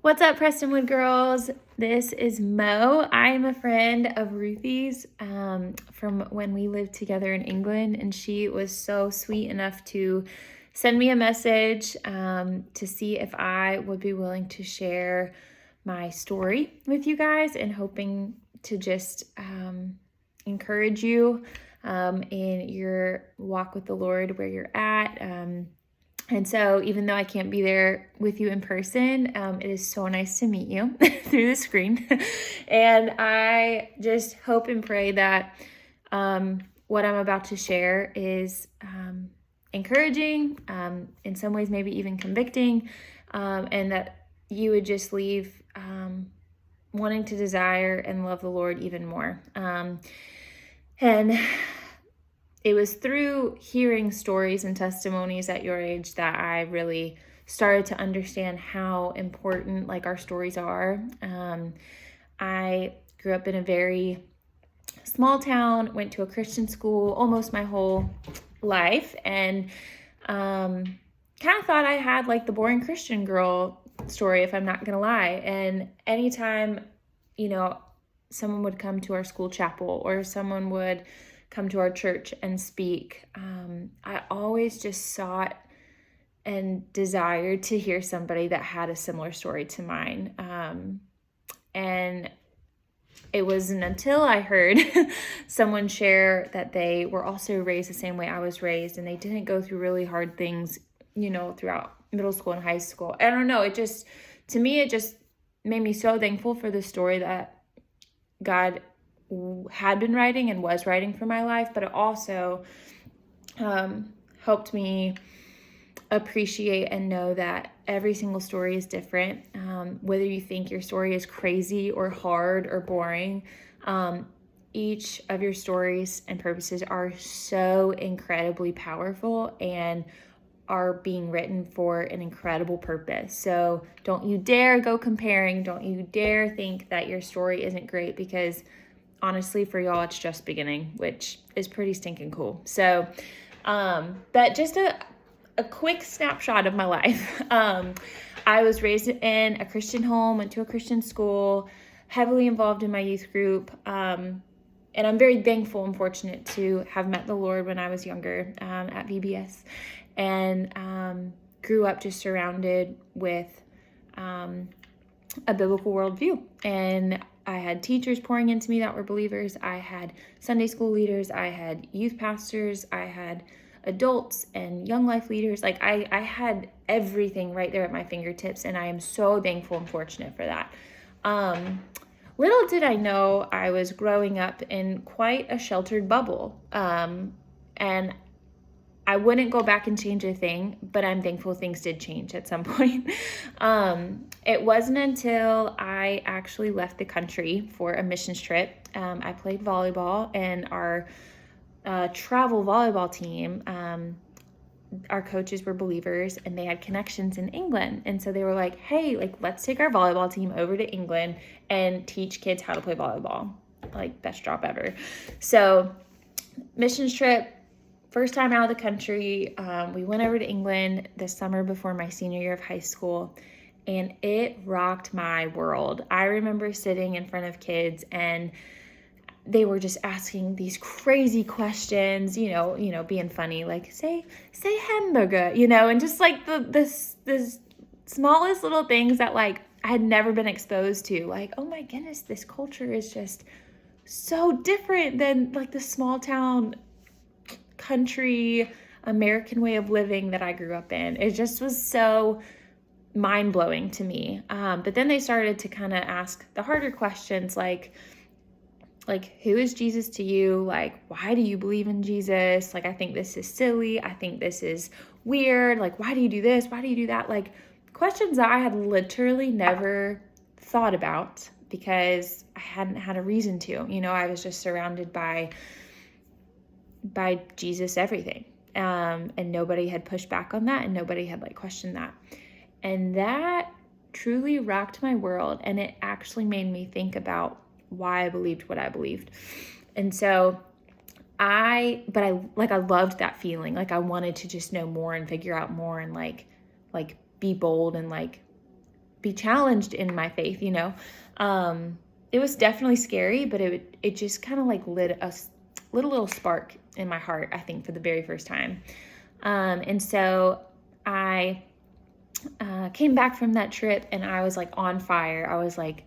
What's up, Prestonwood girls? This is Mo. I am a friend of Ruthie's from when we lived together in England, and she was so sweet enough to send me a message to see if I would be willing to share my story with you guys, and hoping to just encourage you in your walk with the Lord where you're at. And so even though I can't be there with you in person, it is so nice to meet you through the screen. And I just hope and pray that what I'm about to share is encouraging, in some ways maybe even convicting, and that you would just leave wanting to desire and love the Lord even more. And it was through hearing stories and testimonies at your age that I really started to understand how important our stories are. I grew up in a very small town, went to a Christian school almost my whole life, and kind of thought I had the boring Christian girl story, if I'm not gonna lie. And anytime, someone would come to our school chapel or someone would come to our church and speak, I always just sought and desired to hear somebody that had a similar story to mine. And it wasn't until I heard someone share that they were also raised the same way I was raised, and they didn't go through really hard things, throughout middle school and high school. I don't know, it just made me so thankful for the story that God had been writing and was writing for my life, but it also helped me appreciate and know that every single story is different. Whether you think your story is crazy or hard or boring, each of your stories and purposes are so incredibly powerful and are being written for an incredible purpose. So don't you dare go comparing. Don't you dare think that your story isn't great, because honestly, for y'all, it's just beginning, which is pretty stinking cool. So, but just a quick snapshot of my life. I was raised in a Christian home, went to a Christian school, heavily involved in my youth group. And I'm very thankful and fortunate to have met the Lord when I was younger, at VBS, and grew up just surrounded with a biblical worldview. And I had teachers pouring into me that were believers. I had Sunday school leaders. I had youth pastors. I had adults and young life leaders. I had everything right there at my fingertips, and I am so thankful and fortunate for that. Little did I know I was growing up in quite a sheltered bubble. And I wouldn't go back and change a thing, but I'm thankful things did change at some point. It wasn't until I actually left the country for a missions trip. I played volleyball, and our travel volleyball team, our coaches were believers, and they had connections in England. And so they were like, hey, let's take our volleyball team over to England and teach kids how to play volleyball. Best job ever. So missions trip, first time out of the country. We went over to England this summer before my senior year of high school, and it rocked my world. I remember sitting in front of kids, and they were just asking these crazy questions, being funny, say hamburger, and just the smallest little things that I had never been exposed to. Oh my goodness, this culture is just so different than the small town country American way of living that I grew up in. It just was so mind-blowing to me. But then they started to kind of ask the harder questions, like who is Jesus to you? Why do you believe in Jesus? I think this is silly. I think this is weird. Why do you do this? Why do you do that? Questions that I had literally never thought about, because I hadn't had a reason to. I was just surrounded by Jesus everything. And nobody had pushed back on that, and nobody had questioned that. And that truly rocked my world, and it actually made me think about why I believed what I believed. And so I loved that feeling. I wanted to just know more and figure out more, and be bold and be challenged in my faith, It was definitely scary, but it just kind of like lit a little spark in my heart, I think, for the very first time. And so I came back from that trip and I was like on fire. I was like,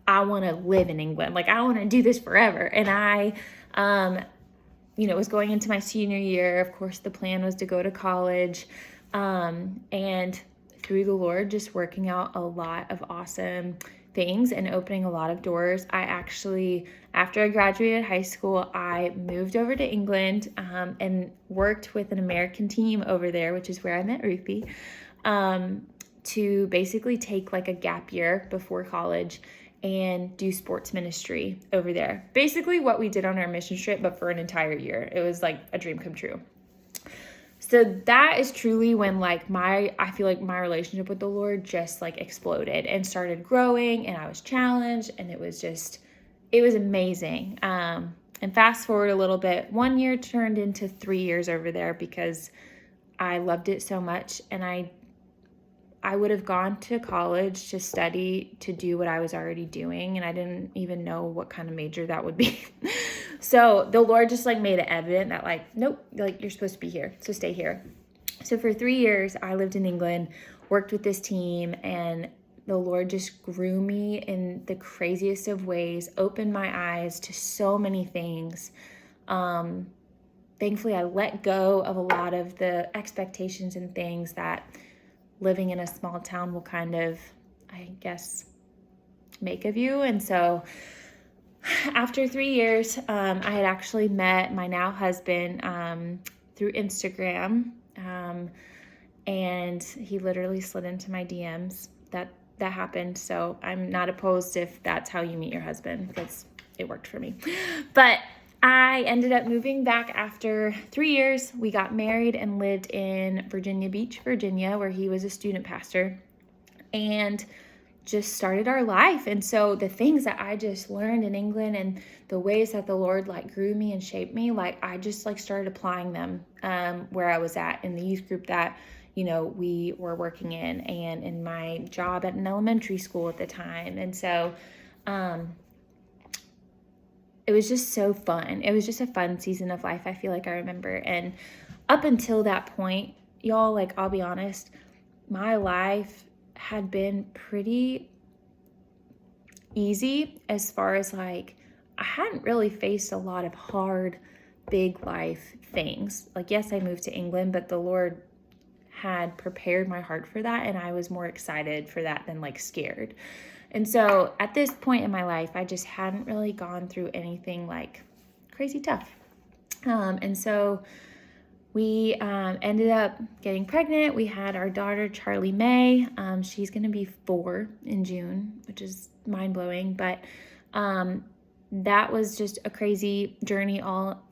I want to live in England. Like, I want to do this forever. And I, was going into my senior year. Of course, the plan was to go to college. And through the Lord, just working out a lot of awesome things and opening a lot of doors. I actually, after I graduated high school, I moved over to England and worked with an American team over there, which is where I met Ruthie, to basically take like a gap year before college and do sports ministry over there. Basically what we did on our mission trip, but for an entire year. It was like a dream come true. So that is truly when I feel like my relationship with the Lord just like exploded and started growing, and I was challenged, and it was amazing. And fast forward a little bit, 1 year turned into 3 years over there because I loved it so much, and I would have gone to college to study, to do what I was already doing, and I didn't even know what kind of major that would be. So the Lord just like made it evident that like, nope, like you're supposed to be here, so stay here. So for 3 years, I lived in England, worked with this team, and the Lord just grew me in the craziest of ways, opened my eyes to so many things. Thankfully, I let go of a lot of the expectations and things that living in a small town will kind of, I guess, make of you. And so after 3 years, I had actually met my now husband through Instagram, and he literally slid into my DMs. That happened. So I'm not opposed if that's how you meet your husband, because it worked for me. But I ended up moving back after 3 years. We got married and lived in Virginia Beach, Virginia, where he was a student pastor, and just started our life. And so the things that I just learned in England and the ways that the Lord like grew me and shaped me, like I just like started applying them where I was at in the youth group that, we were working in, and in my job at an elementary school at the time. And so, it was just so fun. It was just a fun season of life, I feel like I remember. And up until that point, y'all, like, I'll be honest, my life had been pretty easy as far as like, I hadn't really faced a lot of hard, big life things. Like, yes, I moved to England, but the Lord had prepared my heart for that, and I was more excited for that than like scared. And so at this point in my life, I just hadn't really gone through anything like crazy tough. And so we ended up getting pregnant. We had our daughter, Charlie May. She's going to be 4 in June, which is mind-blowing. But that was just a crazy journey all,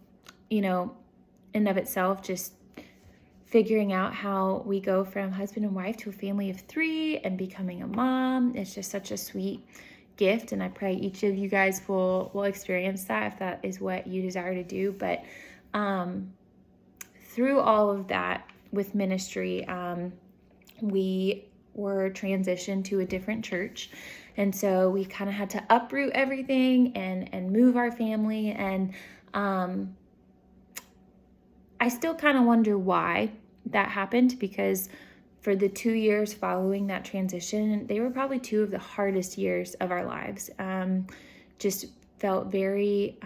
in of itself, just figuring out how we go from husband and wife to a family of 3 and becoming a mom. It's just such a sweet gift, and I pray each of you guys will experience that if that is what you desire to do. But through all of that with ministry, we were transitioned to a different church, and so we kind of had to uproot everything and move our family. And I still kind of wonder why that happened, because for the 2 years following that transition, they were probably 2 of the hardest years of our lives. Just felt very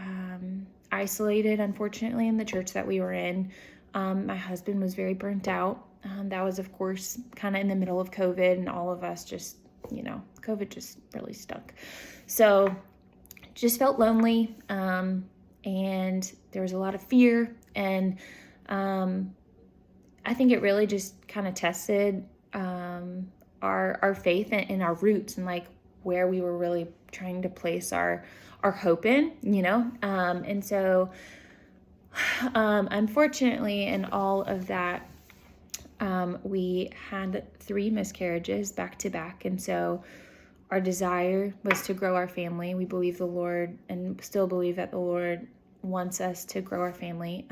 isolated, unfortunately, in the church that we were in. My husband was very burnt out. That was, of course, kind of in the middle of COVID, and all of us just, COVID just really stuck. So just felt lonely, and there was a lot of fear, and I think it really just kind of tested our faith and our roots, and like where we were really trying to place our hope in, and so unfortunately in all of that, we had 3 miscarriages back to back. And so our desire was to grow our family. We believe the Lord, and still believe that the Lord wants us to grow our family.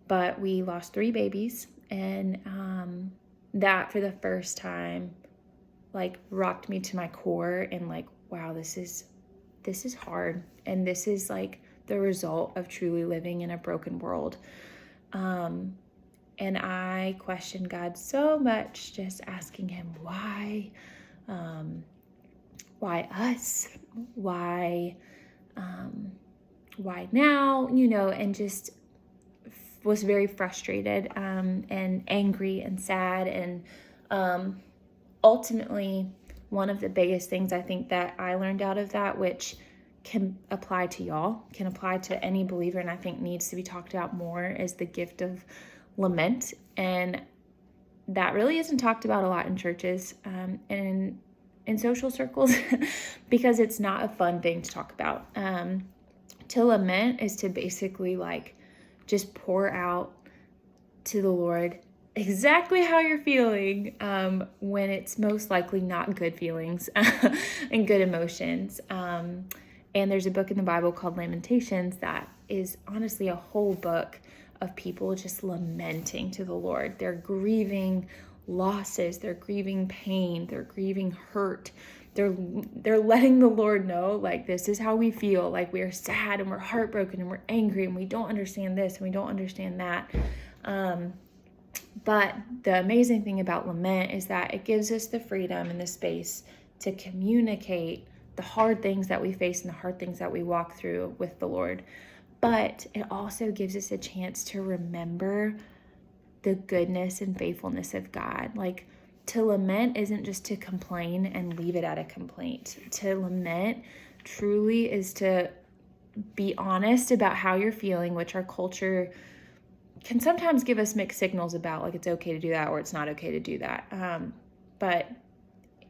But we lost 3 babies, and that for the first time like rocked me to my core, and like, wow, this is hard, and this is like the result of truly living in a broken world. And I questioned God so much, just asking him why us, why now, and just was very frustrated and angry and sad. And ultimately, one of the biggest things I think that I learned out of that, which can apply to y'all, can apply to any believer, and I think needs to be talked about more, is the gift of lament. And that really isn't talked about a lot in churches and in social circles because it's not a fun thing to talk about. To lament is to basically like just pour out to the Lord exactly how you're feeling when it's most likely not good feelings and good emotions. And there's a book in the Bible called Lamentations that is honestly a whole book of people just lamenting to the Lord. They're grieving losses, they're grieving pain, they're grieving hurt. They're letting the Lord know, like, this is how we feel. Like, we're sad and we're heartbroken and we're angry and we don't understand this and we don't understand that. But the amazing thing about lament is that it gives us the freedom and the space to communicate the hard things that we face and the hard things that we walk through with the Lord. But it also gives us a chance to remember the goodness and faithfulness of God. Like, to lament isn't just to complain and leave it at a complaint. To lament truly is to be honest about how you're feeling, which our culture can sometimes give us mixed signals about, like, it's okay to do that or it's not okay to do that. But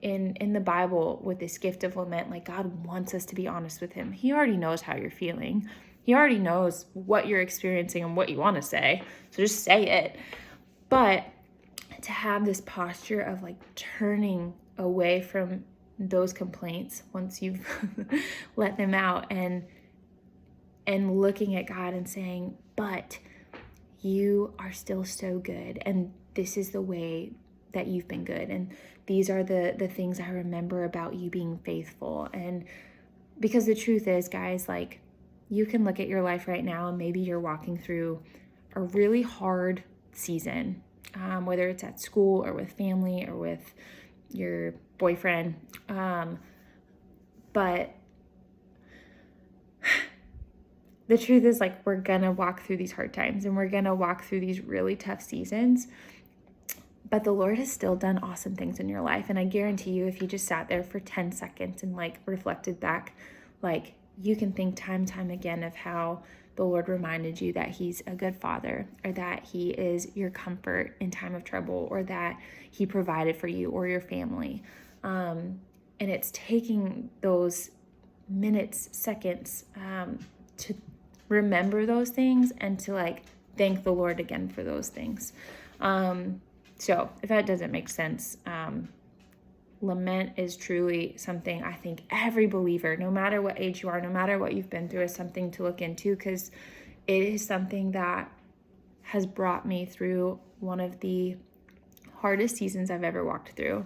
in the Bible, with this gift of lament, like, God wants us to be honest with him. He already knows how you're feeling. He already knows what you're experiencing and what you want to say. So just say it. But to have this posture of like turning away from those complaints once you've let them out and looking at God and saying, but you are still so good, and this is the way that you've been good, and these are the things I remember about you being faithful. And because the truth is, guys, like, you can look at your life right now and maybe you're walking through a really hard season, whether it's at school or with family or with your boyfriend. But the truth is, like, we're gonna walk through these hard times and we're gonna walk through these really tough seasons. But the Lord has still done awesome things in your life. And I guarantee you, if you just sat there for 10 seconds and like reflected back, like, you can think time again of how the Lord reminded you that he's a good father, or that he is your comfort in time of trouble, or that he provided for you or your family. And it's taking those minutes, seconds to remember those things and to like thank the Lord again for those things. So if that doesn't make sense, lament is truly something I think every believer, no matter what age you are, no matter what you've been through, is something to look into, because it is something that has brought me through one of the hardest seasons I've ever walked through.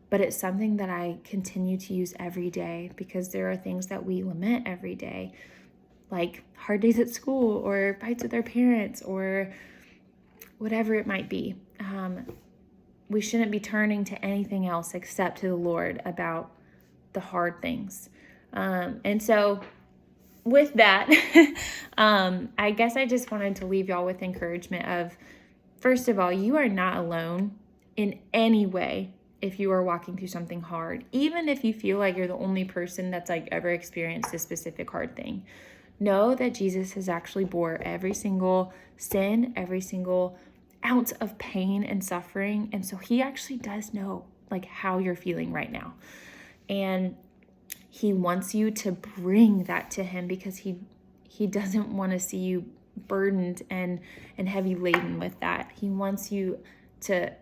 But it's something that I continue to use every day, because there are things that we lament every day, like hard days at school or fights with our parents or whatever it might be. We shouldn't be turning to anything else except to the Lord about the hard things. And so with that, I guess I just wanted to leave y'all with encouragement of, first of all, you are not alone in any way if you are walking through something hard, even if you feel like you're the only person that's like ever experienced a specific hard thing. Know that Jesus has actually bore every single sin, every single ounce of pain and suffering. And so he actually does know like how you're feeling right now. And he wants you to bring that to him, because he doesn't want to see you burdened and heavy laden with that. He wants you to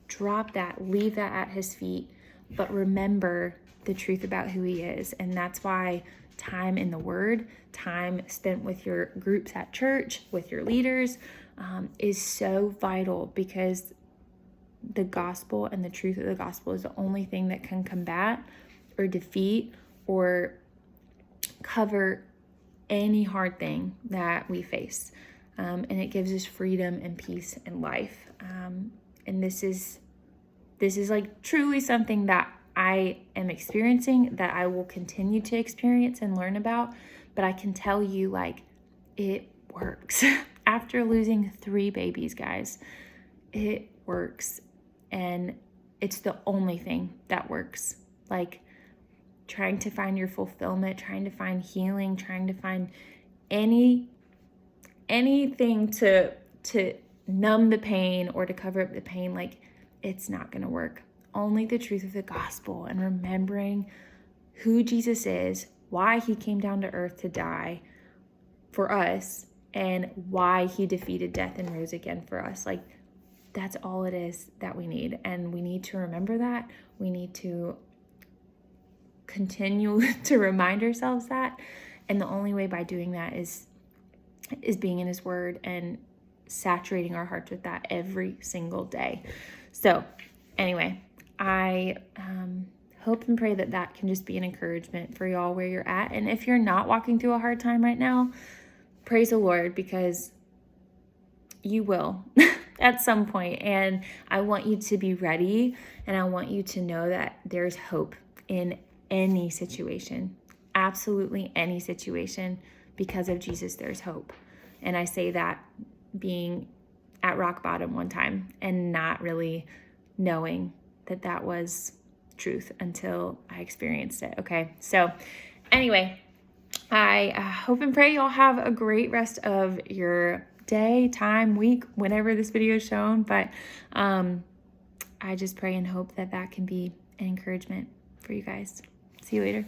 drop that, leave that at his feet, but remember the truth about who he is. And that's why time in the Word, time spent with your groups at church, with your leaders, is so vital, because the gospel and the truth of the gospel is the only thing that can combat or defeat or cover any hard thing that we face. And it gives us freedom and peace and life. And this is like truly something that I am experiencing, that I will continue to experience and learn about. But I can tell you, like, it works. After losing 3 babies, guys, it works. And it's the only thing that works. Like, trying to find your fulfillment, trying to find healing, trying to find anything to numb the pain or to cover up the pain, like, it's not going to work. Only the truth of the gospel and remembering who Jesus is, why he came down to earth to die for us, and why he defeated death and rose again for us. Like, that's all it is that we need. And we need to remember that. We need to continue to remind ourselves that. And the only way by doing that is being in his word and saturating our hearts with that every single day. So anyway, I hope and pray that that can just be an encouragement for y'all where you're at. And if you're not walking through a hard time right now, praise the Lord, because you will at some point. And I want you to be ready, and I want you to know that there's hope in any situation, absolutely any situation. Because of Jesus, there's hope. And I say that being at rock bottom one time and not really knowing that that was truth until I experienced it. Okay. So anyway, I hope and pray y'all have a great rest of your day, time, week, whenever this video is shown. But I just pray and hope that that can be an encouragement for you guys. See you later.